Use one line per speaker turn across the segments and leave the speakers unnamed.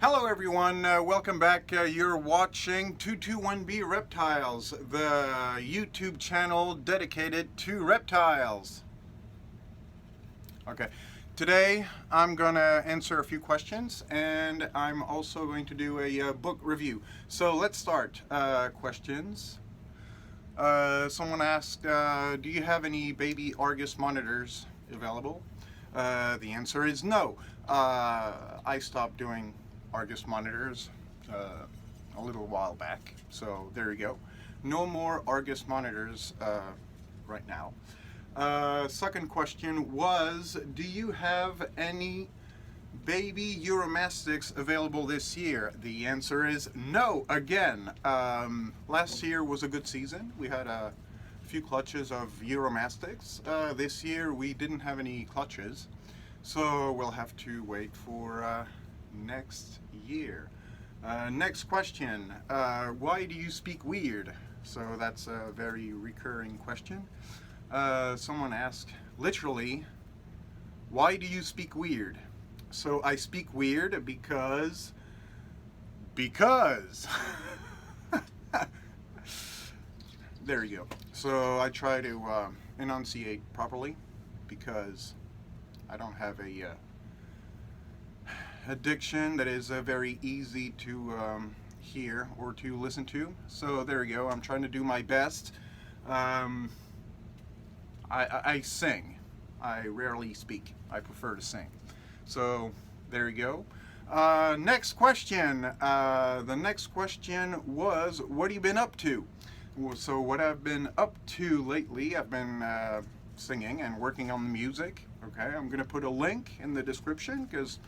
Hello everyone, welcome back. You're watching 221B Reptiles, the YouTube channel dedicated to reptiles. Okay, today I'm gonna answer a few questions and I'm also going to do a book review. So let's start. Questions. Someone asked, do you have any baby Argus monitors available? The answer is no. I stopped doing Argus monitors a little while back, so there you go. No more Argus monitors right now. Second question was, do you have any baby Uromastyx available this year? The answer is no, again. Last year was a good season. We had a few clutches of Uromastyx. This year we didn't have any clutches, so we'll have to wait for next year. Next question, why do you speak weird? So that's a very recurring question. Someone asked, literally, why do you speak weird? So I speak weird because there you go. So I try to enunciate properly because I don't have a diction that is very easy to hear or to listen to. So there you go. I'm trying to do my best. I sing. I rarely speak. I prefer to sing. So there you go. Next question. The next question was, what have you been up to? So what I've been up to lately, I've been singing and working on the music. Okay, I'm going to put a link in the description because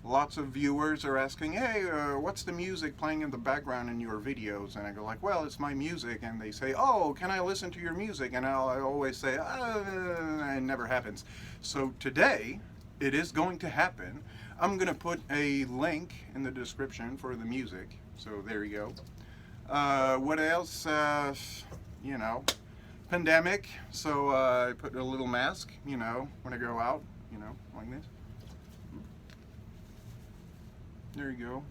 lots of viewers are asking, hey, what's the music playing in the background in your videos? And I go like, well, it's my music. And they say, oh, can I listen to your music? And I always say, it never happens. So today, it is going to happen. I'm going to put a link in the description for the music. So there you go. What else? You know, pandemic. So I put a little mask, you know, when I go out, you know, like this. There you go.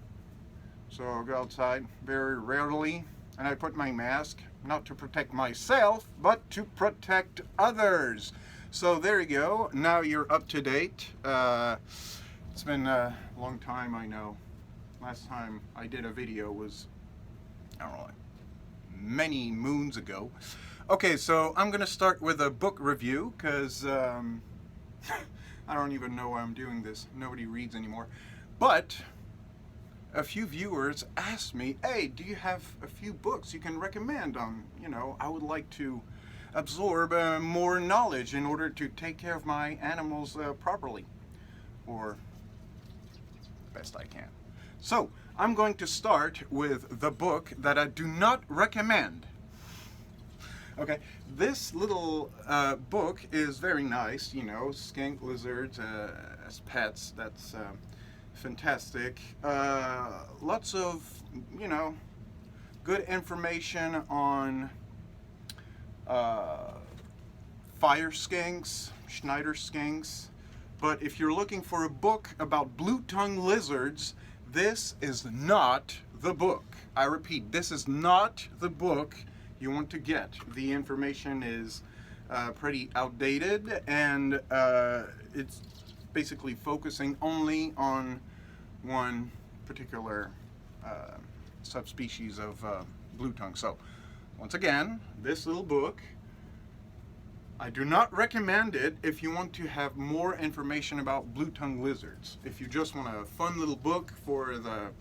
So I'll go outside very rarely, and I put my mask not to protect myself, but to protect others. So there you go. Now you're up to date. It's been a long time, I know. Last time I did a video was, I don't know, like many moons ago. Okay, so I'm gonna start with a book review because I don't even know why I'm doing this. Nobody reads anymore. But a few viewers asked me, hey, do you have a few books you can recommend on, you know, I would like to absorb more knowledge in order to take care of my animals properly, or best I can. So I'm going to start with the book that I do not recommend. Okay, this little book is very nice, you know, skink lizards as pets. That's fantastic. Lots of, you know, good information on fire skinks, Schneider skinks. But if you're looking for a book about blue-tongue lizards, this is not the book. I repeat, this is not the book you want to get. The information is pretty outdated, and it's basically focusing only on one particular subspecies of blue tongue. So once again, this little book, I do not recommend it if you want to have more information about blue tongue lizards. If you just want a fun little book for the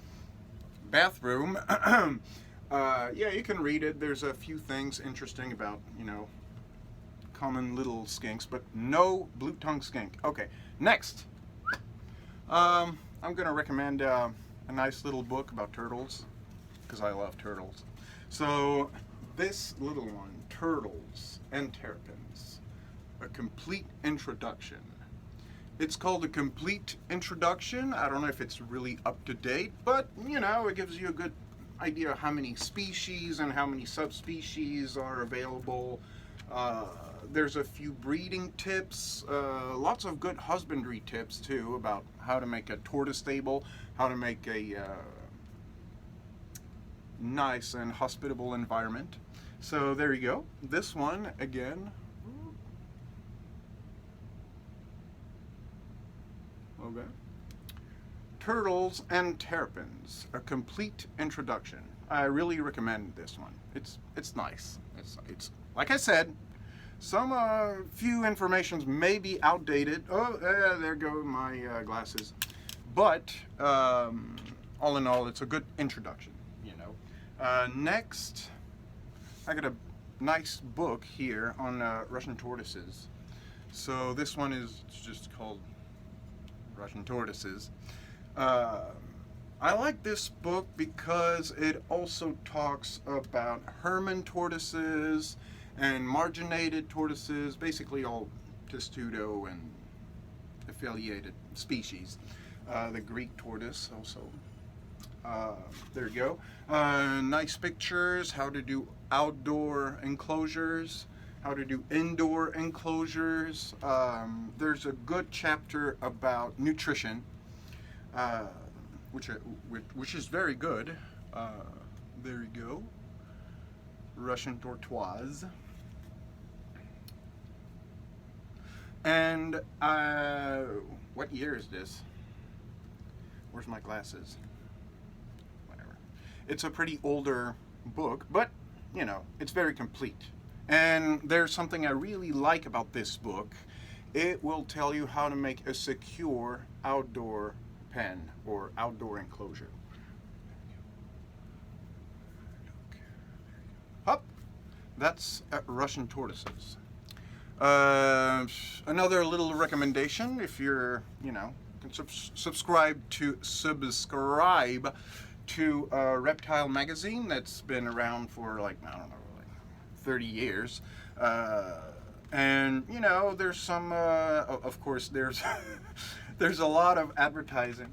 bathroom, yeah, you can read it. There's a few things interesting about, you know, common little skinks, but no blue tongue skink. Okay, next. I'm going to recommend a nice little book about turtles, because I love turtles. So this little one, Turtles and Terrapins, a complete introduction. It's called a complete introduction. I don't know if it's really up to date, but you know, it gives you a good idea of how many species and how many subspecies are available There's a few breeding tips, lots of good husbandry tips too about how to make a tortoise stable, how to make a nice and hospitable environment. So there you go. This one again. Okay. Turtles and Terrapins, a complete introduction. I really recommend this one. It's nice. It's like I said, some few informations may be outdated. Oh, there go my glasses. But all in all, it's a good introduction. You know. Next, I got a nice book here on Russian tortoises. So this one is just called Russian Tortoises. I like this book because it also talks about Hermann tortoises and marginated tortoises, basically all testudo and affiliated species. The Greek tortoise also. There you go. Nice pictures, how to do outdoor enclosures, how to do indoor enclosures. There's a good chapter about nutrition, which is very good. There you go. Russian tortoise. And what year is this? Where's my glasses? Whatever. It's a pretty older book, but you know, it's very complete. And there's something I really like about this book. It will tell you how to make a secure outdoor pen or outdoor enclosure. Up. That's Russian tortoises. Another little recommendation, if you're, you know, can subscribe to Reptile magazine that's been around for like, I don't know, 30 years, and you know, there's some of course there's there's a lot of advertising,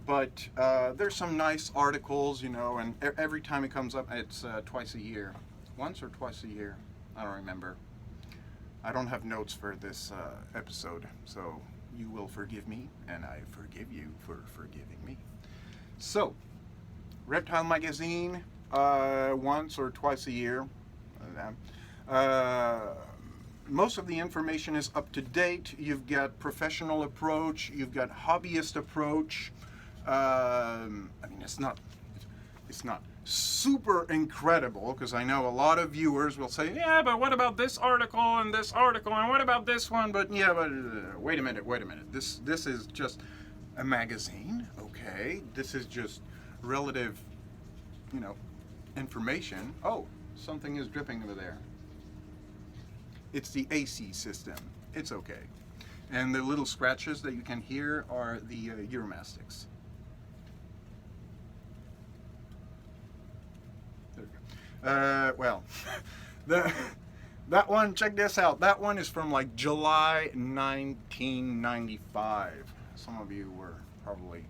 but there's some nice articles, you know, and every time it comes up, it's twice a year, once or twice a year, I don't remember. I don't have notes for this episode, so you will forgive me, and I forgive you for forgiving me. So Reptile magazine, once or twice a year. Most of the information is up to date. You've got professional approach, you've got hobbyist approach. I mean, it's not super incredible, because I know a lot of viewers will say, yeah, but what about this article and what about this one? But yeah, but wait a minute. This is just a magazine, okay? This is just relative, you know, information. Oh, something is dripping over there. It's the AC system. It's okay. And the little scratches that you can hear are the Euromastics. There we go. Well, that one, check this out. That one is from like July 1995. Some of you were probably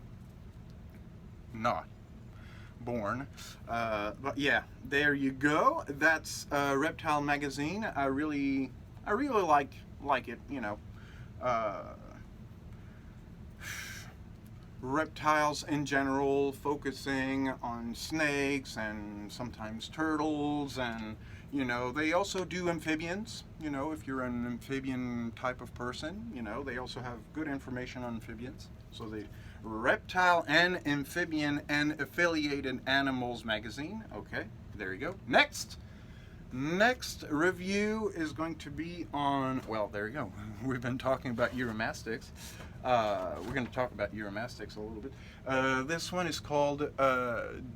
not born, but yeah, there you go. That's Reptile magazine. I really like it, you know. Reptiles in general, focusing on snakes and sometimes turtles, and you know, they also do amphibians. You know, if you're an amphibian type of person, you know, they also have good information on amphibians. So the Reptile and Amphibian and Affiliated Animals magazine. Okay, there you go. Next review is going to be on, well, there you go. We've been talking about Euromastics. We're going to talk about Euromastics a little bit. This one is called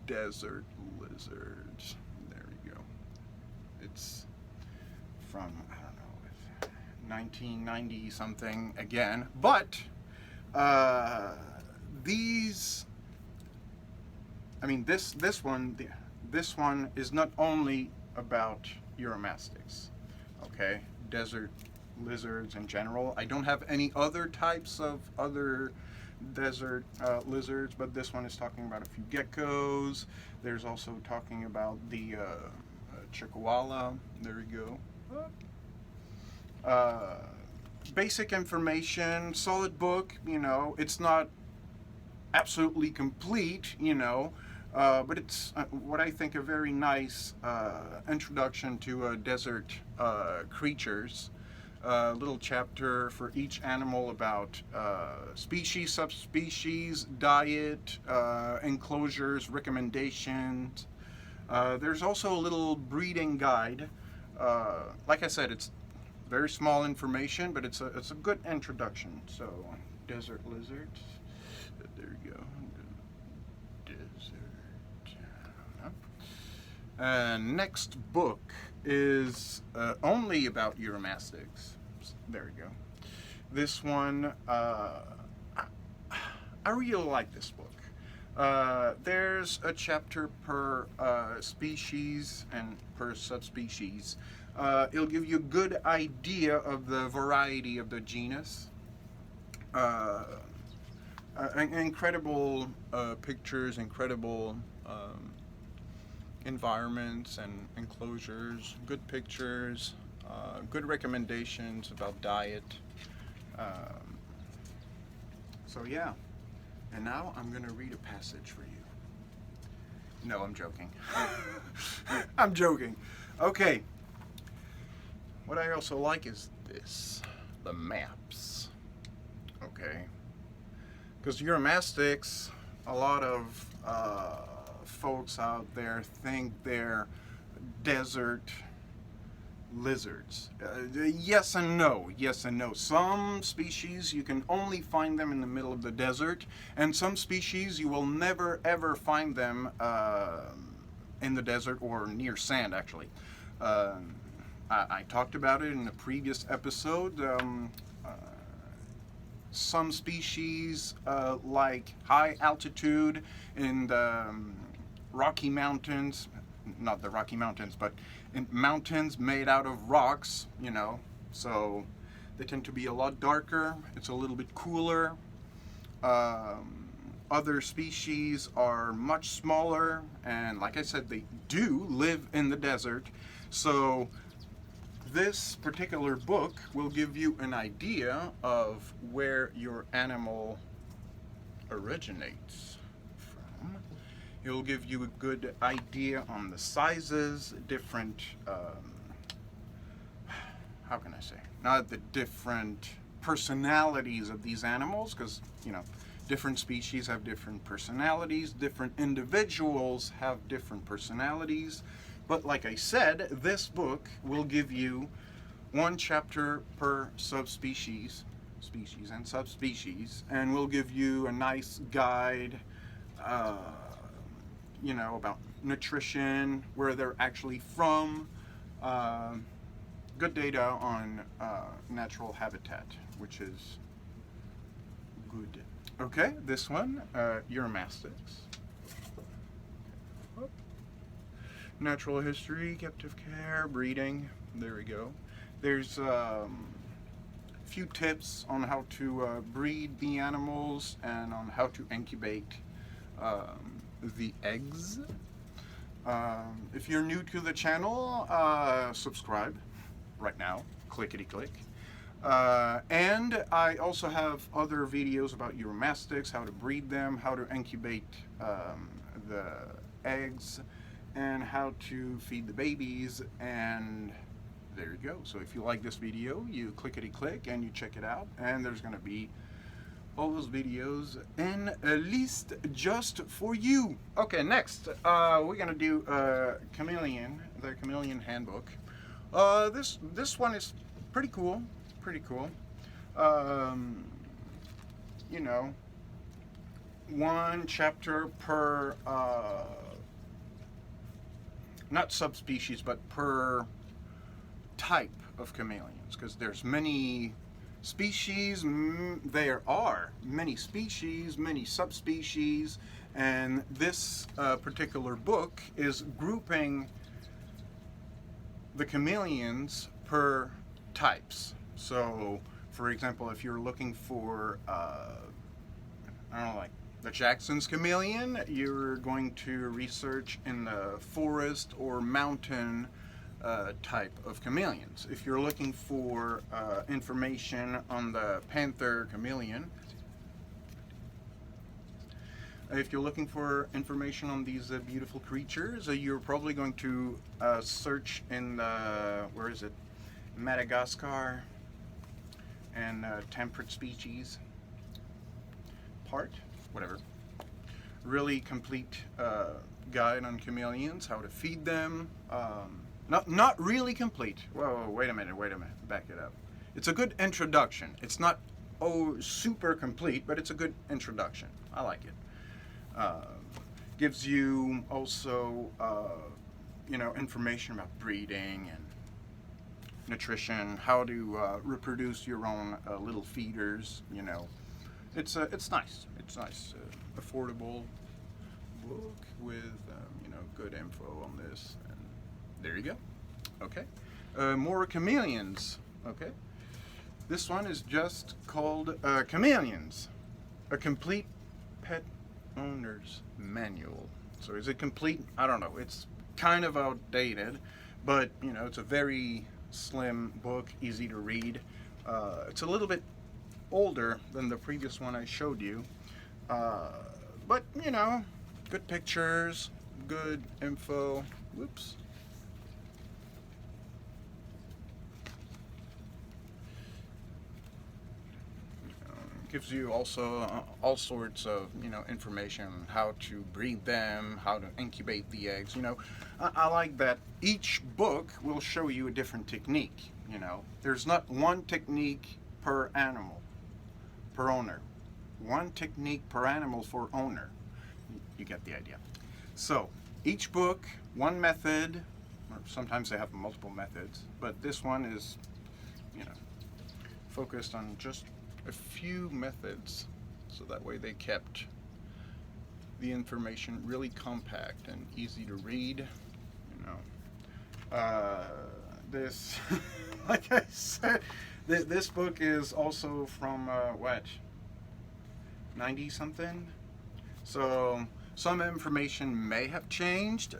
Desert Lizards. There you go. It's from, I don't know, 1990 something again, but these, I mean, this one is not only about Euromastics, okay? Desert lizards in general. I don't have any other types of other desert lizards, but this one is talking about a few geckos. There's also talking about the Chihuahua. There you go. Basic information, solid book, you know. It's not absolutely complete, you know, but it's what I think a very nice introduction to desert creatures. A little chapter for each animal about species, subspecies, diet, enclosures, recommendations. There's also a little breeding guide. Like I said, it's very small information, but it's a good introduction. So, desert lizards. There you go. Desert. Next book is only about Uromastyx. There you go. This one, I really like this book. There's a chapter per species and per subspecies. It'll give you a good idea of the variety of the genus. Incredible pictures, incredible environments and enclosures, good pictures, good recommendations about diet. So yeah, and now I'm going to read a passage for you. No, I'm joking. I'm joking. Okay. What I also like is this, the maps. Okay. Because Uromastyx, a lot of folks out there think they're desert lizards. Yes and no. Yes and no. Some species you can only find them in the middle of the desert, and some species you will never ever find them in the desert or near sand, actually. I talked about it in the previous episode. Some species like high altitude in the Rocky Mountains, not the Rocky Mountains, but in mountains made out of rocks, you know, so they tend to be a lot darker. It's a little bit cooler. Other species are much smaller, and like I said, they do live in the desert. So this particular book will give you an idea of where your animal originates from. It'll give you a good idea on the sizes, different, how can I say, not the different personalities of these animals, because, you know, different species have different personalities, different individuals have different personalities. But like I said, this book will give you one chapter per subspecies, species and subspecies, and will give you a nice guide, you know, about nutrition, where they're actually from, good data on natural habitat, which is good. Okay, this one, Uromastyx. Natural history, captive care, breeding. There we go. There's a few tips on how to breed the animals and on how to incubate the eggs. If you're new to the channel, subscribe right now. Clickety click. And I also have other videos about Uromastyx, how to breed them, how to incubate the eggs, and how to feed the babies, and there you go. So if you like this video, you clickety click and you check it out, and there's going to be all those videos in a list just for you. Okay, next we're going to do Chameleon, the Chameleon Handbook. This one is pretty cool. Pretty cool. You know, one chapter per not subspecies, but per type of chameleons, because there's many species. There are many species, many subspecies, and this particular book is grouping the chameleons per types. So, for example, if you're looking for, I don't know, like the Jackson's chameleon, you're going to research in the forest or mountain type of chameleons. If you're looking for information on the panther chameleon, if you're looking for information on these beautiful creatures, you're probably going to search in where is it? Madagascar and temperate species part, whatever. Really complete guide on chameleons, how to feed them. Not really complete. Whoa, wait a minute, back it up. It's a good introduction. It's not super complete, but it's a good introduction. I like it. Gives you also information about breeding and nutrition, how to reproduce your own little feeders. It's nice. It's nice, affordable book with good info on this. And there you go. Okay, more chameleons. Okay, this one is just called Chameleons, a complete pet owner's manual. So is it complete? I don't know. It's kind of outdated, but it's a very slim book, easy to read. It's a little bit older than the previous one I showed you, but good pictures, good info. Whoops. Gives you also all sorts of information on how to breed them, how to incubate the eggs. I like that each book will show you a different technique. There's not one technique per animal, per owner. One technique per animal for owner. You get the idea. So each book, one method, or sometimes they have multiple methods, but this one is focused on just a few methods, so that way they kept the information really compact and easy to read. This like I said, this book is also from what, 90 something, so some information may have changed.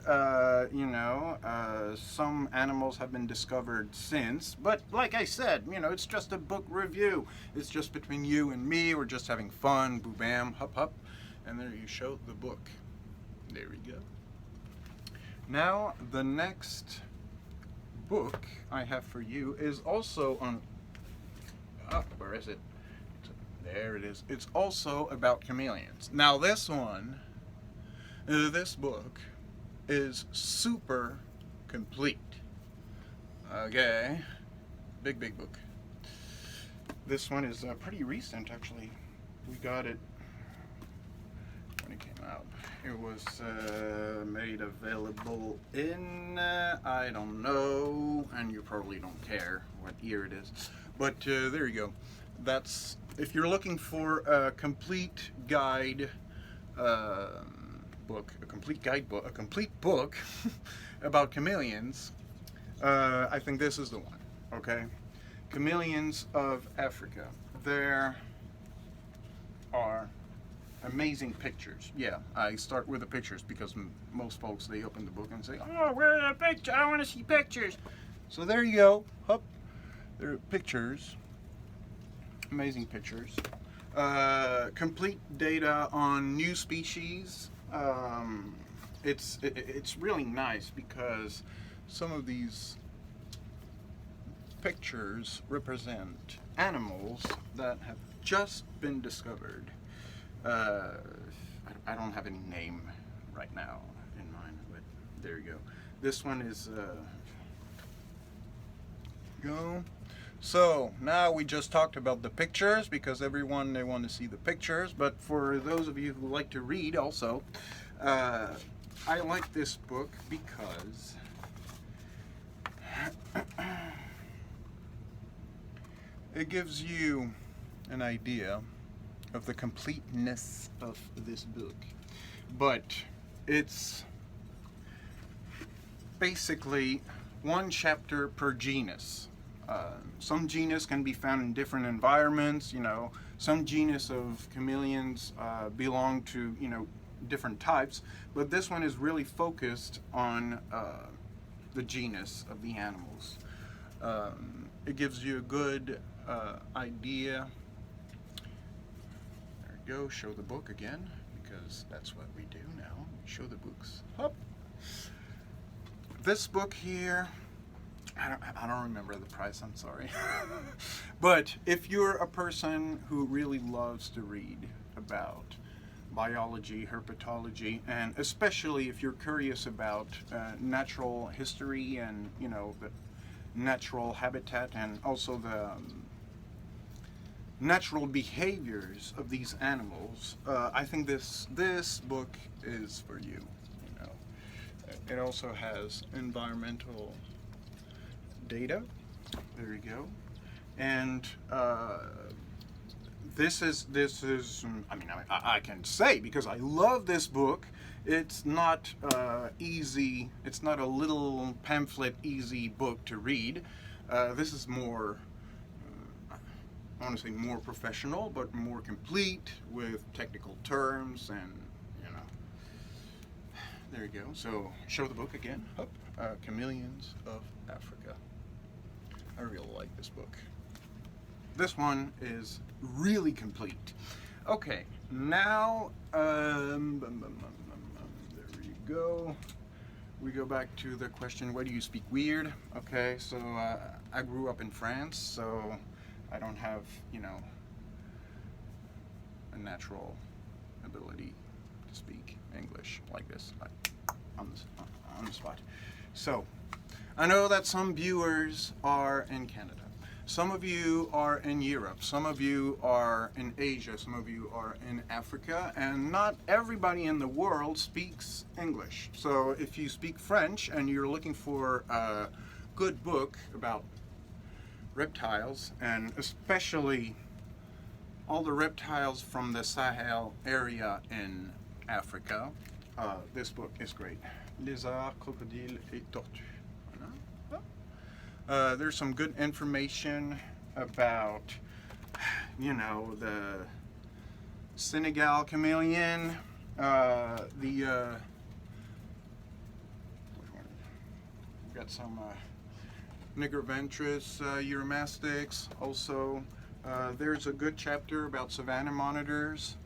Some animals have been discovered since, but like I said, it's just a book review. It's just between you and me. We're just having fun. Boo bam, hup hup, and there you show the book. There we go. Now the next book I have for you is also on. Where is it? There it is. It's also about chameleons. Now this book is super complete. Okay, big book. This one is pretty recent, actually. We got it when it came out. It was made available in I don't know, and you probably don't care what year it is, but there you go. That's if you're looking for a complete guide book, a complete book about chameleons. I think this is the one. Okay, Chameleons of Africa. There are amazing pictures. Yeah, I start with the pictures because most folks, they open the book and say, "Oh, where are the pictures? I want to see pictures." So there you go. Hup, there are pictures. Amazing pictures. Complete data on new species. It's really nice because some of these pictures represent animals that have just been discovered. I don't have any name right now in mind, but there you go. This one is go. So now we just talked about the pictures because everyone, they want to see the pictures, but for those of you who like to read also, I like this book because it gives you an idea of the completeness of this book, but it's basically one chapter per genus. Some genus can be found in different environments. Some genus of chameleons belong to different types, but this one is really focused on the genus of the animals. It gives you a good idea. There we go, show the book again, because that's what we do now, show the books. Hop. This book here, I don't remember the price, I'm sorry. But if you're a person who really loves to read about biology, herpetology, and especially if you're curious about natural history and, you know, the natural habitat and also the natural behaviors of these animals, I think this book is for you. You know, it also has environmental data. There you go. And this is I mean, I can say, because I love this book, it's not easy, it's not a little pamphlet easy book to read. This is more, I want to say more professional, but more complete with technical terms, and you know. There you go. So show the book again. Up, Chameleons of Africa. I really like this book. This one is really complete. Okay, now there we go. We go back to the question, why do you speak weird? Okay, so I grew up in France, so I don't have, you know, a natural ability to speak English like this, like on the spot. So I know that some viewers are in Canada. Some of you are in Europe, some of you are in Asia, some of you are in Africa, and not everybody in the world speaks English. So if you speak French and you're looking for a good book about reptiles, and especially all the reptiles from the Sahel area in Africa, this book is great. Lézards, crocodiles et tortues. There's some good information about, you know, the Senegal chameleon, we've got some Nigroventris uromastyx. Also, there's a good chapter about savanna monitors.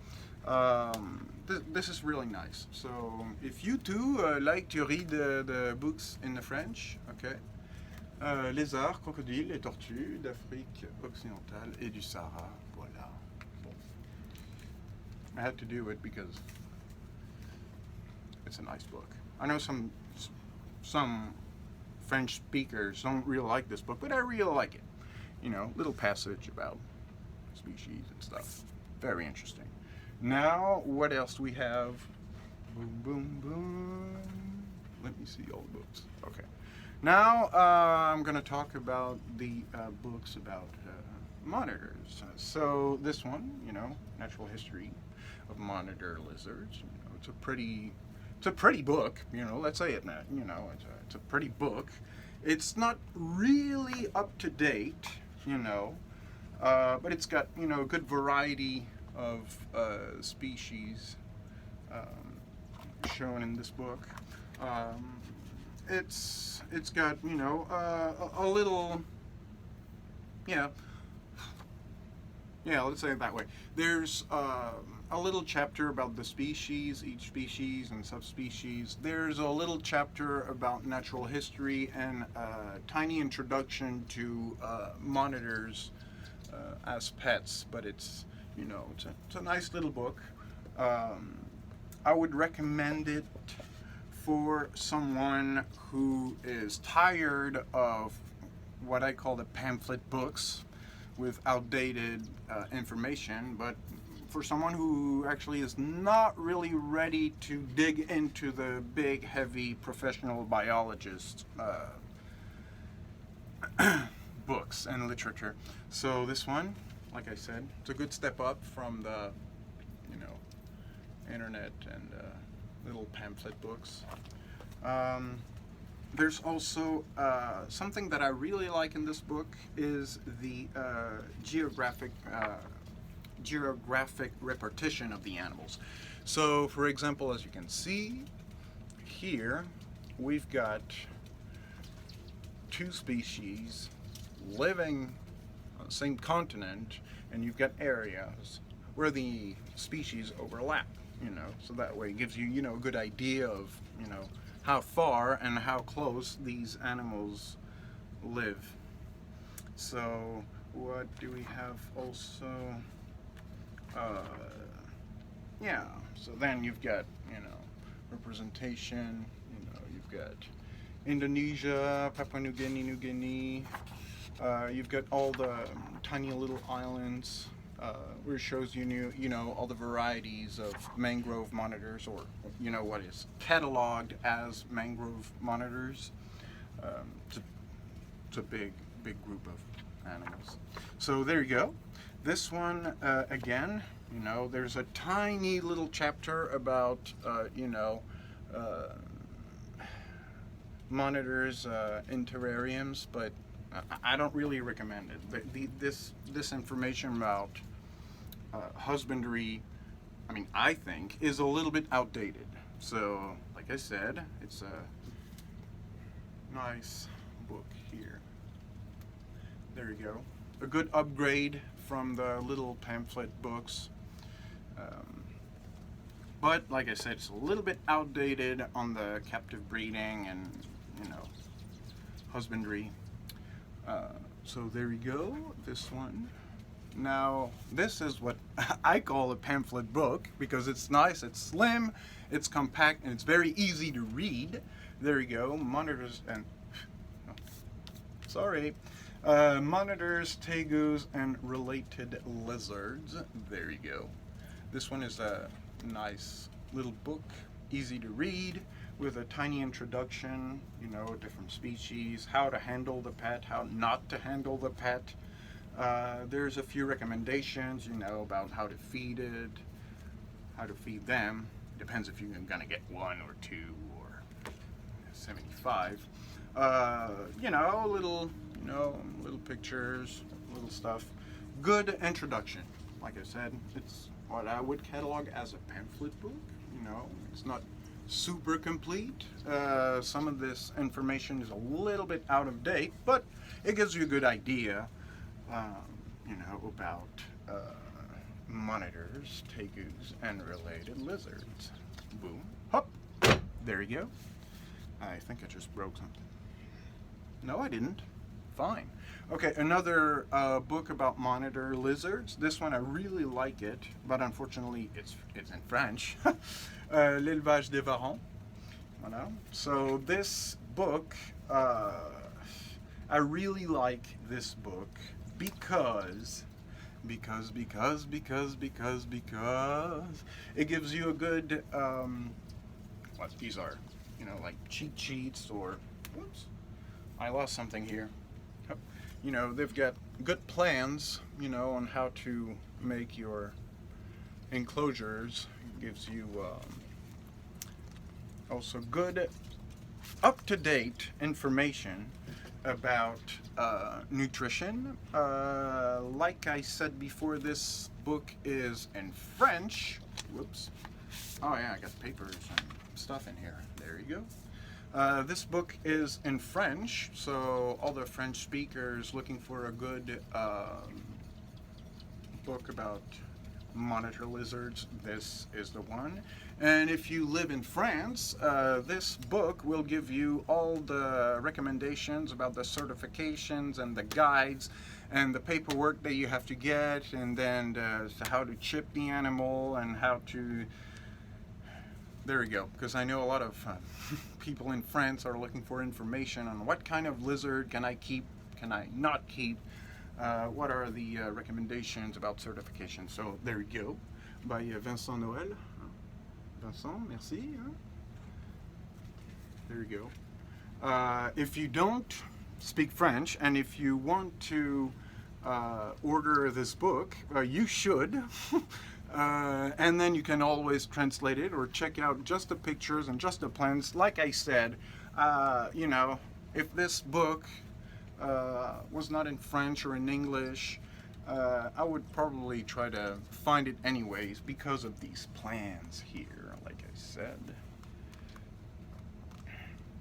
This is really nice. So if you too like to read the books in the French, okay. Lézards, crocodiles et tortues d'Afrique occidentale et du Sahara. Voilà. Bon. I had to do it because it's a nice book. I know some French speakers don't really like this book, but I really like it. You know, little passage about species and stuff. Very interesting. Now, what else do we have? Boom, boom, boom. Let me see all the books. Okay. Now I'm going to talk about the books about monitors. So this one, you know, Natural History of Monitor Lizards. You know, it's a pretty book. You know, let's say it now. You know, it's a pretty book. It's not really up to date. You know, but it's got, you know, a good variety of species shown in this book. It's got, you know, a little, yeah, let's say it that way. There's a little chapter about the species, each species and subspecies. There's a little chapter about natural history and a tiny introduction to monitors as pets, but it's, you know, it's a nice little book. I would recommend it for someone who is tired of what I call the pamphlet books with outdated information, but for someone who actually is not really ready to dig into the big, heavy, professional biologist books and literature. So this one, like I said, it's a good step up from the, you know, internet and little pamphlet books. There's also something that I really like in this book is the geographic repartition of the animals. So, for example, as you can see here, we've got two species living on the same continent, and you've got areas where the species overlap, so that way it gives you, a good idea of, how far and how close these animals live. So what do we have also? Yeah, so then you've got, representation, you've got Indonesia, Papua New Guinea, you've got all the tiny little islands, where it shows all the varieties of mangrove monitors, or, what is cataloged as mangrove monitors. It's a big group of animals. So there you go. This one, again, there's a tiny little chapter about, monitors in terrariums, but I don't really recommend it. This information about husbandry, I think, is a little bit outdated. So, like I said, it's a nice book here. There you go. A good upgrade from the little pamphlet books. But like I said, it's a little bit outdated on the captive breeding and, husbandry. So there you go, this one. Now, this is what I call a pamphlet book because it's nice, it's slim, it's compact, and it's very easy to read. There you go, monitors and... sorry. Monitors, tegus, and related lizards. There you go. This one is a nice little book, easy to read, with a tiny introduction, different species, how to handle the pet, how not to handle the pet. There's a few recommendations, about how to feed it, how to feed them. Depends if you're gonna get 1 or 2 or 75. Little pictures, little stuff. Good introduction. Like I said, it's what I would catalog as a pamphlet book. It's not super complete. Some of this information is a little bit out of date, but it gives you a good idea, about monitors, tegus, and related lizards. Boom, hop, there you go. I think I just broke something. No, I didn't. Fine. Okay, another book about monitor lizards. This one, I really like it, but unfortunately it's in French. L'élevage des varans. Voilà. So this book, I really like this book because it gives you a good, what these are, like cheat sheets or, whoops, I lost something here. They've got good plans, on how to make your enclosures. It gives you also good, up-to-date information about nutrition. Like I said before, this book is in French. Whoops. Oh yeah, I got papers and stuff in here. There you go. This book is in French, so all the French speakers looking for a good book about monitor lizards, this is the one. And if you live in France, this book will give you all the recommendations about the certifications and the guides and the paperwork that you have to get, and then how to chip the animal and how to... There we go, because I know a lot of people in France are looking for information on what kind of lizard can I keep, can I not keep, what are the recommendations about certification. So there you go, by Vincent Noël. Vincent, merci. There you go. If you don't speak French and if you want to order this book, you should. And then you can always translate it or check out just the pictures and just the plans. Like I said, if this book was not in French or in English, I would probably try to find it anyways because of these plans here, like I said.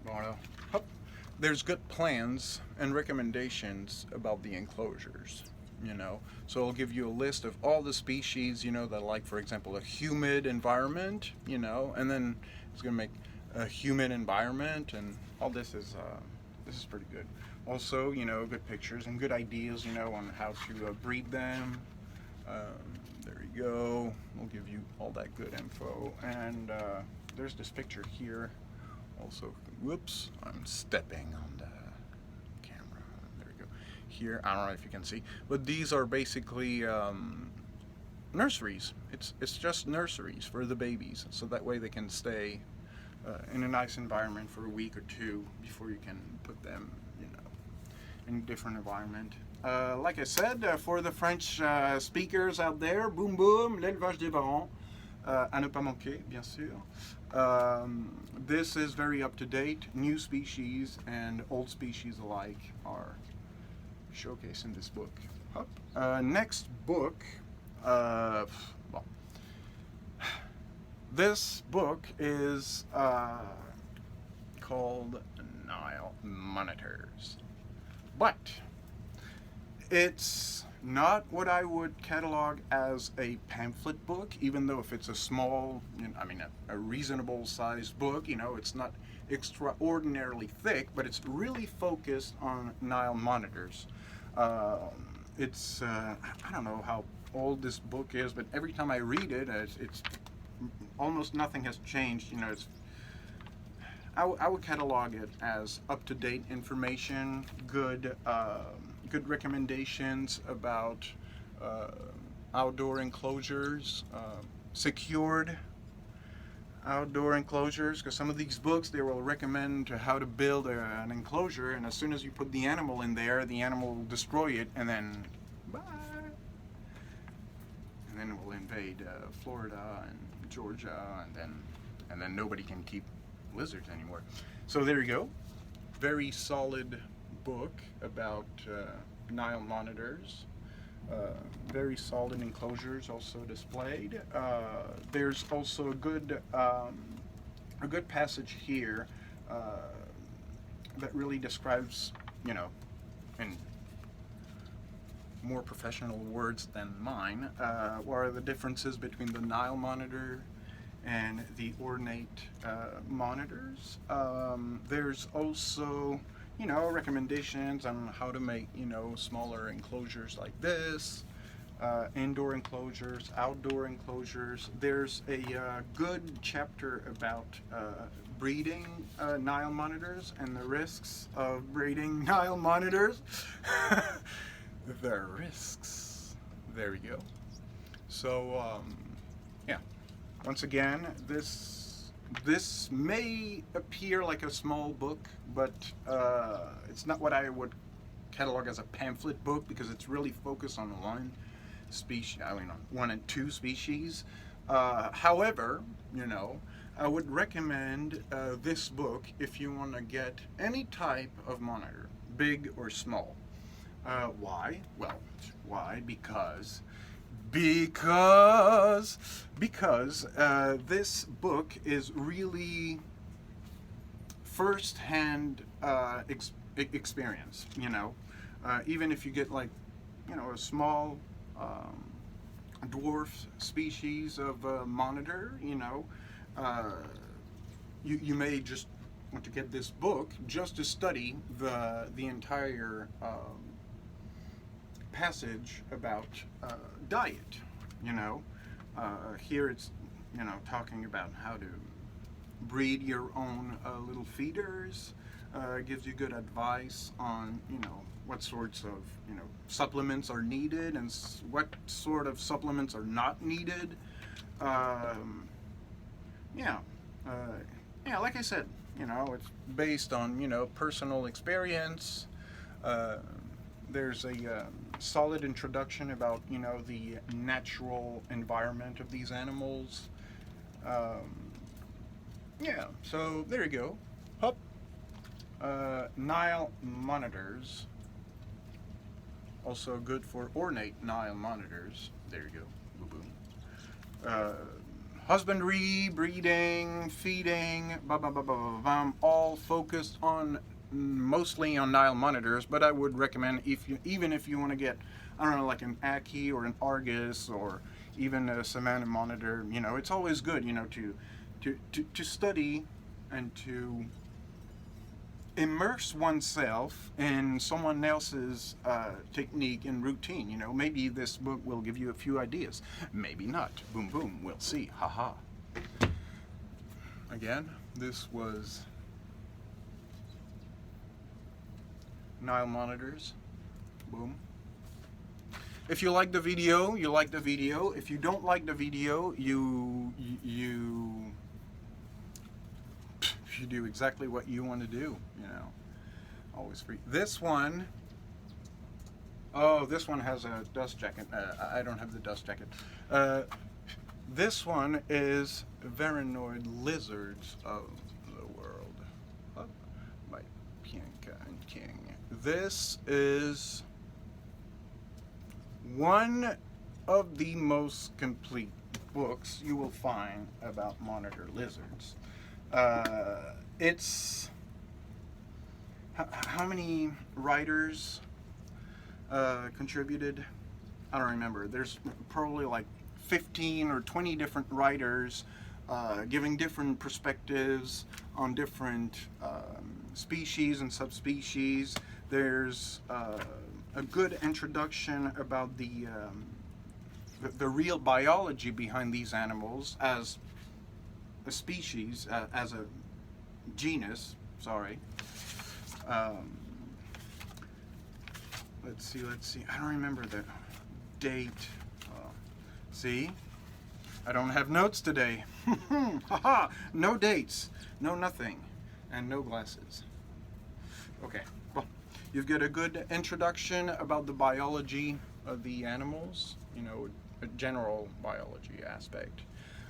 Voilà. Hop. there's good plans and recommendations about the enclosures, you know. So it'll give you a list of all the species, you know, that like, for example, a humid environment, you know, and then it's going to make a humid environment, and all this is pretty good. Also, you know, good pictures and good ideas, you know, on how to breed them. There you go. We'll give you all that good info. And there's this picture here. Also, whoops, I'm stepping on the camera. There we go. Here, I don't know if you can see, but these are basically nurseries. It's just nurseries for the babies, so that way they can stay in a nice environment for a week or two before you can put them, you know, in a different environment. Like I said, for the French speakers out there, boum boum, l'élevage des varans, à ne pas manquer, bien sûr. This is very up to date. New species and old species alike are showcased in this book. Next book, well, this book is called Nile Monitors, but it's not what I would catalog as a pamphlet book, even though if it's a small, you know, I mean a reasonable sized book, you know, it's not extraordinarily thick, but it's really focused on Nile monitors. It's I don't know how old this book is, but every time I read it, it's almost nothing has changed. You know, it's I would catalog it as up-to-date information, good good recommendations about outdoor enclosures, secured outdoor enclosures, because some of these books, they will recommend how to build an enclosure, and as soon as you put the animal in there, the animal will destroy it, and then bye. And then it will invade Florida and Georgia, and then nobody can keep lizards anymore. So there you go. Very solid book about Nile monitors. Very solid enclosures also displayed. There's also a good passage here that really describes, you know, in more professional words than mine, what are the differences between the Nile monitor and the ornate monitors. There's also, you know, recommendations on how to make, you know, smaller enclosures like this, indoor enclosures, outdoor enclosures. There's a good chapter about breeding Nile monitors and the risks of breeding Nile monitors. The risks. There we go. So, yeah. Once again, this may appear like a small book, but it's not what I would catalog as a pamphlet book, because it's really focused on one species, I mean, on one and two species. However, you know, I would recommend this book if you want to get any type of monitor, big or small. Why? Well, why? Because this book is really first-hand experience, you know. Even if you get, like, you know, a small dwarf species of monitor, you know, you may just want to get this book just to study the entire passage about diet, you know. Here it's, you know, talking about how to breed your own little feeders, gives you good advice on, you know, what sorts of, you know, supplements are needed and what sort of supplements are not needed. Yeah, like I said, you know, it's based on, you know, personal experience. There's a solid introduction about, you know, the natural environment of these animals. Yeah, so there you go. Hup. Nile monitors. Also good for ornate Nile monitors. There you go. Boom. Husbandry, breeding, feeding, all focused on mostly on Nile monitors, but I would recommend even if you want to get, I don't know, like an Aki or an Argus or even a Samana monitor. You know, it's always good, you know, to study and to immerse oneself in someone else's technique and routine. You know, maybe this book will give you a few ideas. Maybe not. Boom, boom. We'll see. Haha. Again, this was Nile monitors. Boom. If you like the video, you like the video. If you don't like the video, you do exactly what you want to do, you know. Always free. This one, oh, this one has a dust jacket. I don't have the dust jacket. This one is Varanoid Lizards of the World, by Pianka and King. This is one of the most complete books you will find about monitor lizards. It's how many writers contributed? I don't remember. There's probably like 15 or 20 different writers giving different perspectives on different species and subspecies. There's a good introduction about the real biology behind these animals as a species, as a genus, sorry. Let's see, I don't remember the date. See? I don't have notes today. Haha, no dates, no nothing, and no glasses. Okay, well, you've got a good introduction about the biology of the animals, you know, a general biology aspect.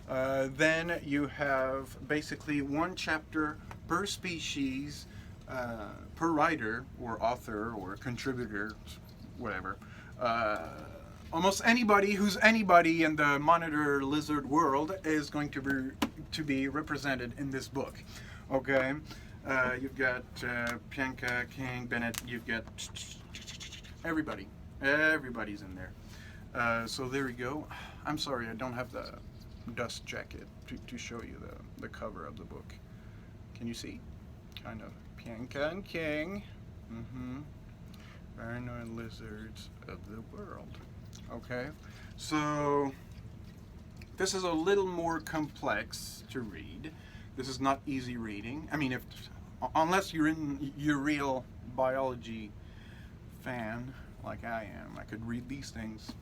Then you have basically one chapter per species, per writer or author or contributor, whatever. Almost anybody who's anybody in the monitor lizard world is going to be represented in this book. Okay, you've got Pianka, King, Bennett. You've got everybody. Everybody's in there. So there we go. I'm sorry, I don't have the dust jacket to show you the cover of the book. Can you see? Kind of Pianka and King. Paranoid Lizards of the World. Okay, so this is a little more complex to read. This is not easy reading. I mean, unless you're real biology fan like I am, I could read these things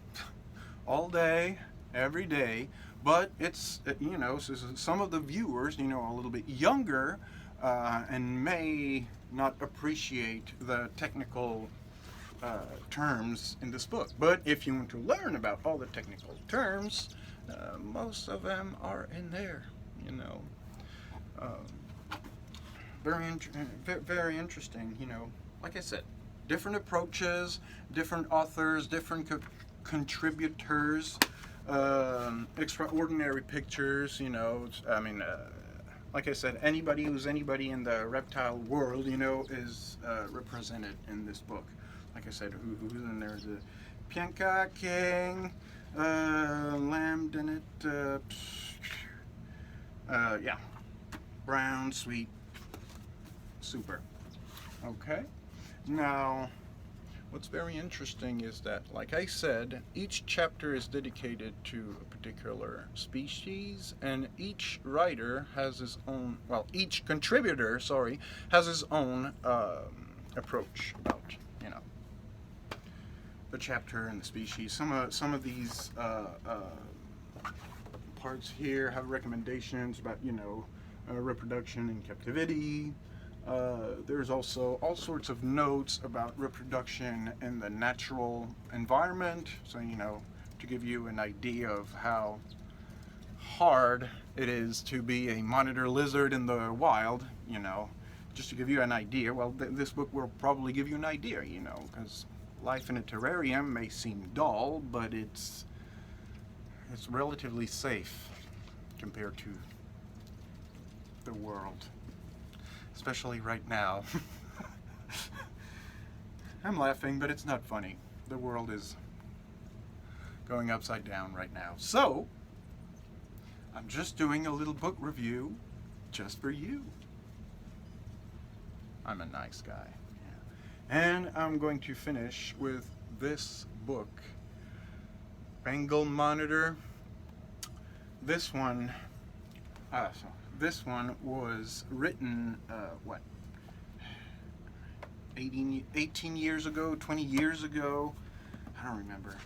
all day, every day. But it's, you know, so some of the viewers, you know, a little bit younger and may not appreciate the technical terms in this book. But if you want to learn about all the technical terms, most of them are in there, you know. Very interesting, you know. Like I said, different approaches, different authors, different contributors, extraordinary pictures, you know. I mean, like I said, anybody who's anybody in the reptile world, you know, is represented in this book. Like I said, who's in there? The Pianka, King, Lamb, Dennett, yeah, Brown, Sweet, Super. Okay. Now, what's very interesting is that, like I said, each chapter is dedicated to a particular species, and each writer has his own, well, each contributor, sorry, has his own approach about, you know, the chapter and the species. Some of these parts here have recommendations about, you know, reproduction in captivity. There's also all sorts of notes about reproduction in the natural environment, so, you know, to give you an idea of how hard it is to be a monitor lizard in the wild, you know, just to give you an idea. Well, this book will probably give you an idea, you know, because life in a terrarium may seem dull, but it's relatively safe compared to the world, especially right now. I'm laughing, but it's not funny. The world is going upside down right now. So, I'm just doing a little book review just for you. I'm a nice guy. Yeah. And I'm going to finish with this book, Bengal Monitor. This one was written, 18 years ago, 20 years ago? I don't remember.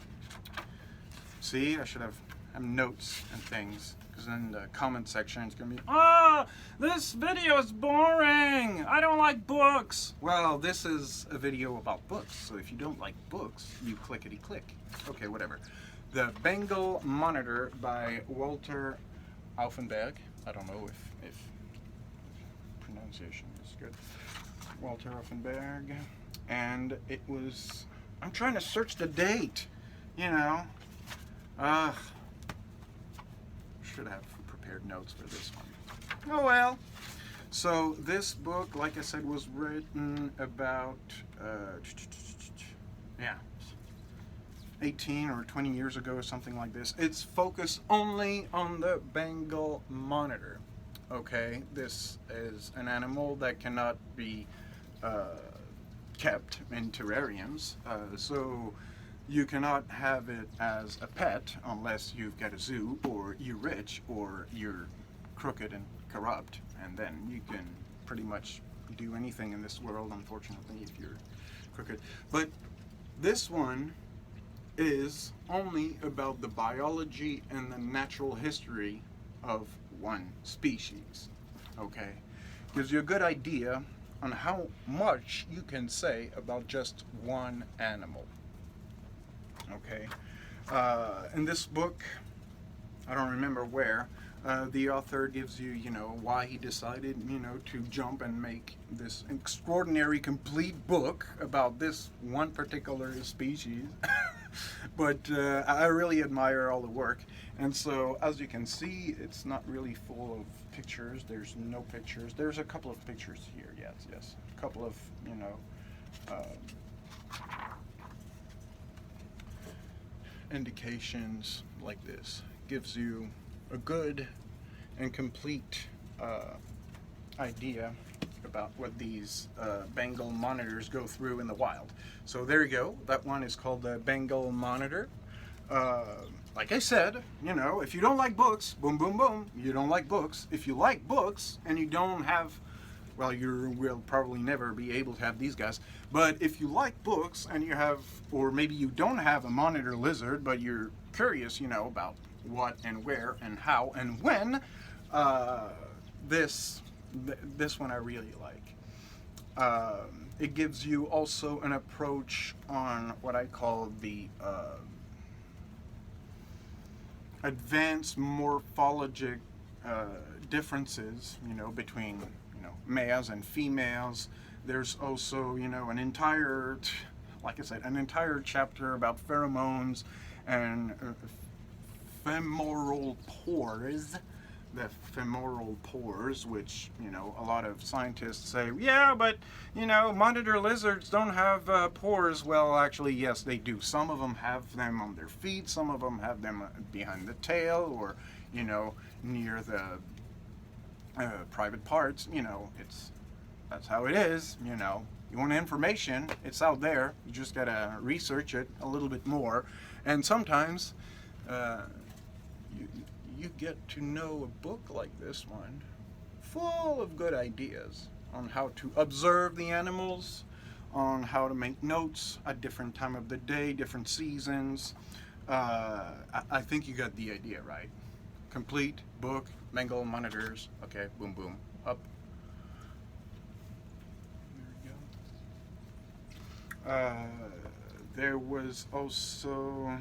See, I should have notes and things, because in the comment section it's going to be, this video is boring! I don't like books! Well, this is a video about books, so if you don't like books, you clickety-click. Okay, whatever. The Bengal Monitor by Walter Aufenberg. I don't know if pronunciation is good. Walter Offenberg, and it was, I'm trying to search the date, you know, should have prepared notes for this one. Oh well. So this book, like I said, was written about, 18 or 20 years ago or something like this. It's focused only on the Bengal monitor. Okay, this is an animal that cannot be kept in terrariums, so you cannot have it as a pet unless you've got a zoo, or you're rich, or you're crooked and corrupt, and then you can pretty much do anything in this world, unfortunately, if you're crooked. But this one is only about the biology and the natural history of one species. Okay, gives you a good idea on how much you can say about just one animal. Okay, in this book, I don't remember where, the author gives you, why he decided, to jump and make this extraordinary complete book about this one particular species. But I really admire all the work. And so, as you can see, it's not really full of pictures. There's no pictures. There's a couple of pictures here, yes. A couple of, indications like this. Gives you a good and complete idea about what these Bengal monitors go through in the wild. So there you go. That one is called the Bengal Monitor. Like I said, if you don't like books, boom, boom, boom, you don't like books. If you like books and you don't have, well, you will probably never be able to have these guys. But if you like books and you have, or maybe you don't have a monitor lizard, but you're curious, about what and where and how and when, this one I really like. It gives you also an approach on what I call the advanced morphologic differences, between males and females. There's also an entire, like I said, an entire chapter about pheromones and femoral pores. The femoral pores, which a lot of scientists say, yeah, but monitor lizards don't have pores. Well, actually, yes, they do. Some of them have them on their feet. Some of them have them behind the tail, or near the private parts. That's how it is. You want information, it's out there. You just gotta research it a little bit more, and sometimes you get to know a book like this one, full of good ideas on how to observe the animals, on how to make notes at different time of the day, different seasons. I think you got the idea, right? Complete book, Bengal monitors. Okay, boom, boom, up. There we go. There was also,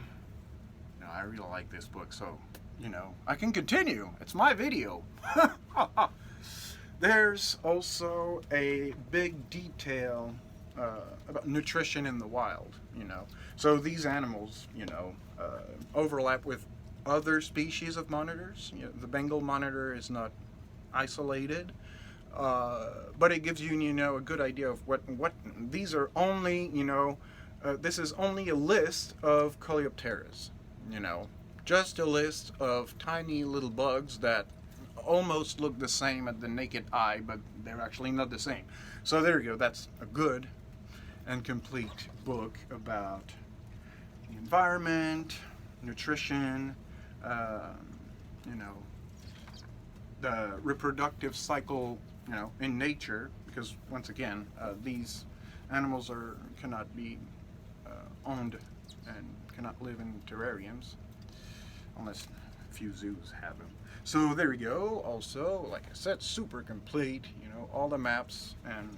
I really like this book, so I can continue. It's my video. There's also a big detail about nutrition in the wild, So these animals, overlap with other species of monitors. The Bengal monitor is not isolated. But it gives you, a good idea of what these are only, this is only a list of Coleopteras, just a list of tiny little bugs that almost look the same at the naked eye, but they're actually not the same. So there you go. That's a good and complete book about the environment, nutrition, you know, the reproductive cycle, in nature, because once again, these animals cannot be owned and cannot live in terrariums unless a few zoos have them. So there we go. Also, like I said, super complete, all the maps and,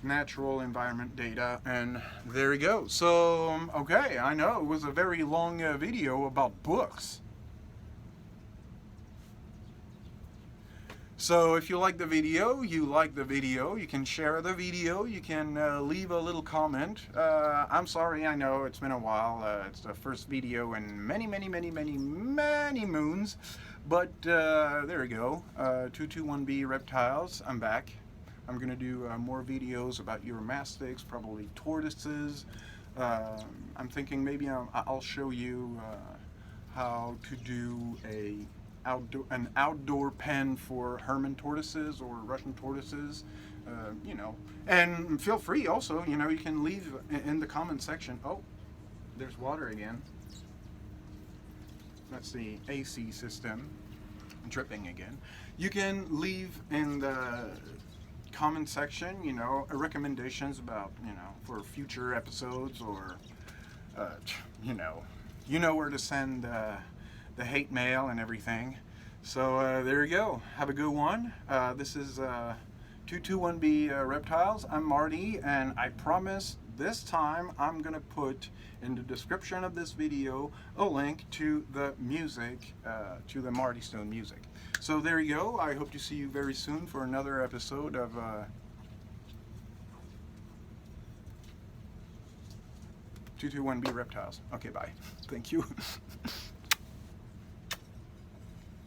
natural environment data, and there we go. So, okay, I know it was a very long video about books. So if you like the video, you can share the video, you can leave a little comment. I'm sorry, I know it's been a while. It's the first video in many moons. But there we go. 221B Reptiles, I'm back. I'm going to do more videos about Uromastyx, probably tortoises. I'm thinking maybe I'll show you how to do an outdoor pen for Herman tortoises or Russian tortoises, and feel free also, you can leave in the comment section. Oh, there's water again. That's the AC system dripping again. You can leave in the comment section, recommendations about, for future episodes, or, you know where to send the hate mail and everything. So there you go. Have a good one. This is 221B Reptiles. I'm Marty, and I promise this time I'm going to put in the description of this video a link to the music, to the Marty Stone music. So there you go. I hope to see you very soon for another episode of 221B Reptiles. Okay, bye. Thank you.